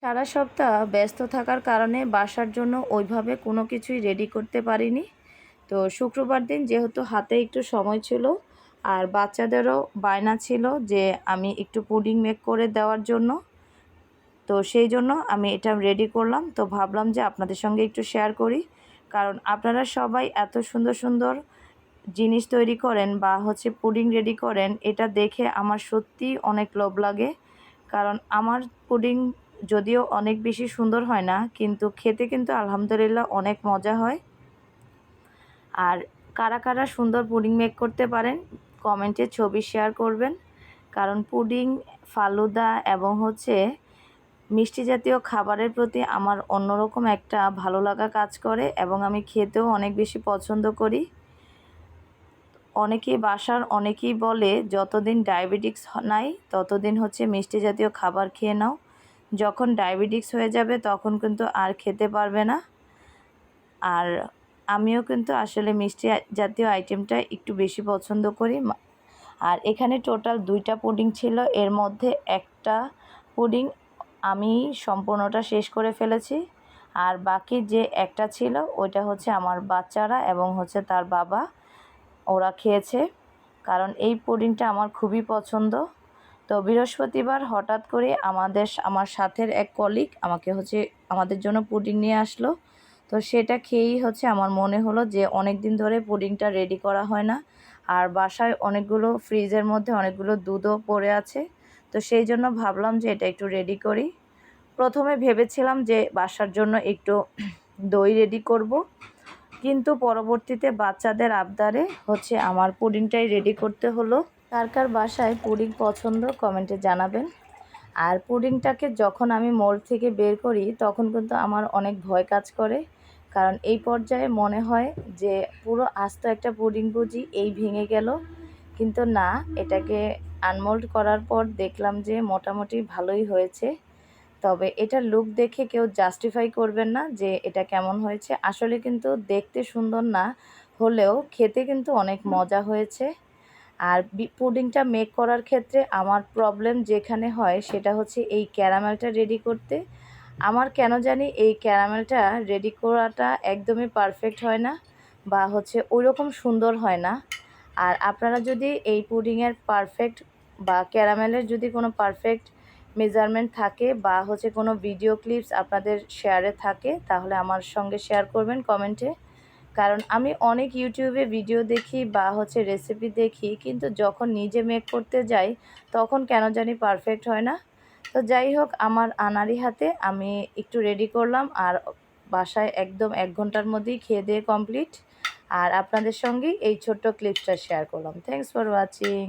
সারা সপ্তাহ ব্যস্ত থাকার কারণে বাসার জন্য ওইভাবে কোনো কিছুই রেডি করতে পারিনি। তো শুক্রবার দিন যেহেতু হাতে একটু সময় ছিল আর বাচ্চাদেরও বায়না ছিল যে আমি একটু পুডিং মেক করে দেওয়ার জন্য, তো সেই জন্য আমি এটা রেডি করলাম। তো ভাবলাম যে আপনাদের সঙ্গে একটু শেয়ার করি, কারণ আপনারা সবাই এত সুন্দর সুন্দর জিনিস তৈরি করেন বা পুডিং রেডি করেন, এটা দেখে আমার সত্যিই অনেক লোভ লাগে। কারণ আমার পুডিং যদিও অনেক বেশি সুন্দর হয় না, কিন্তু খেতে কিন্তু আলহামদুলিল্লাহ অনেক মজা হয়। আর কারা কারা সুন্দর পুডিং মেক করতে পারেন কমেন্টে ছবি শেয়ার করবেন। কারণ পুডিং, ফালুদা এবং মিষ্টি জাতীয় খাবারের প্রতি আমার অন্যরকম একটা ভালো লাগা কাজ করে এবং আমি খেতেও অনেক বেশি পছন্দ করি। অনেকেই বলে যতদিন ডায়াবেটিক্স নাই ততদিন মিষ্টি জাতীয় খাবার খেয়ে নাও, যখন ডায়াবেটিক্স হয়ে যাবে তখন কিন্তু আর খেতে পারবে না। আর আমিও কিন্তু আসলে মিষ্টি জাতীয় আইটেমটা একটু বেশি পছন্দ করি। আর এখানে টোটাল 2টা পুডিং ছিল, এর মধ্যে একটা পুডিং আমি সম্পূর্ণটা শেষ করে ফেলেছি। আর বাকি যে একটা ছিল ওইটা আমার বাচ্চারা এবং তার বাবা ওরা খেয়েছে, কারণ এই পুডিংটা আমার খুবই পছন্দ। তো বৃহস্পতিবার হঠাৎ করে আমার সাথের এক কলিগ আমাকে আমাদের জন্য পুডিং নিয়ে আসলো। তো সেটা খেয়েই আমার মনে হলো যে অনেক দিন ধরে পুডিংটা রেডি করা হয় না, আর বাসায় অনেকগুলো ফ্রিজের মধ্যে অনেকগুলো দুধও পড়ে আছে। তো সেই জন্য ভাবলাম যে এটা একটু রেডি করি। প্রথমে ভেবেছিলাম যে বাসার জন্য একটু দই রেডি করব, কিন্তু পরবর্তীতে বাচ্চাদের আবদারে আমার পুডিংটাই রেডি করতে হলো। কার কার বাসায় পুডিং পছন্দ কমেন্টে জানাবেন। আর পুডিংটাকে যখন আমি মোল্ড থেকে বের করি তখন কিন্তু আমার অনেক ভয় কাজ করে, কারণ এই পর্যায়ে মনে হয় যে পুরো আস্ত একটা পুডিং বুঝি এই ভেঙে গেল। কিন্তু না, এটাকে আনমোল্ড করার পর দেখলাম যে মোটামুটি ভালোই হয়েছে। তবে এটার লুক দেখে কেউ জাস্টিফাই করবেন না যে এটা কেমন হয়েছে। আসলে কিন্তু দেখতে সুন্দর না হলেও খেতে কিন্তু অনেক মজা হয়েছে। আর পুডিংটা মেক করার ক্ষেত্রে আমার প্রবলেম যেখানে হয় সেটা এই ক্যারামেলটা রেডি করতে। আমার কেন জানি এই ক্যারামেলটা রেডি করাটা একদমই পারফেক্ট হয় না, বা ওই রকম সুন্দর হয় না। আর আপনারা যদি এই পুডিংয়ের পারফেক্ট বা ক্যারামেলের যদি কোনো পারফেক্ট মেজারমেন্ট থাকে বা কোনো ভিডিও ক্লিপস আপনাদের শেয়ারে থাকে তাহলে আমার সঙ্গে শেয়ার করবেন কমেন্টে। কারণ আমি অনেক ইউটিউবে ভিডিও দেখি বা রেসিপি দেখি, কিন্তু যখন নিজে মেক করতে যাই তখন কেন জানি পারফেক্ট হয় না। তো যাই হোক, আমার আনাড়ি হাতে আমি একটু রেডি করলাম আর বাসায় একদম 1 ঘন্টার মধ্যেই খেয়ে দিয়ে কমপ্লিট। আর আপনাদের সঙ্গে এই ছোট্ট ক্লিপসটা শেয়ার করলাম। Thanks for watching.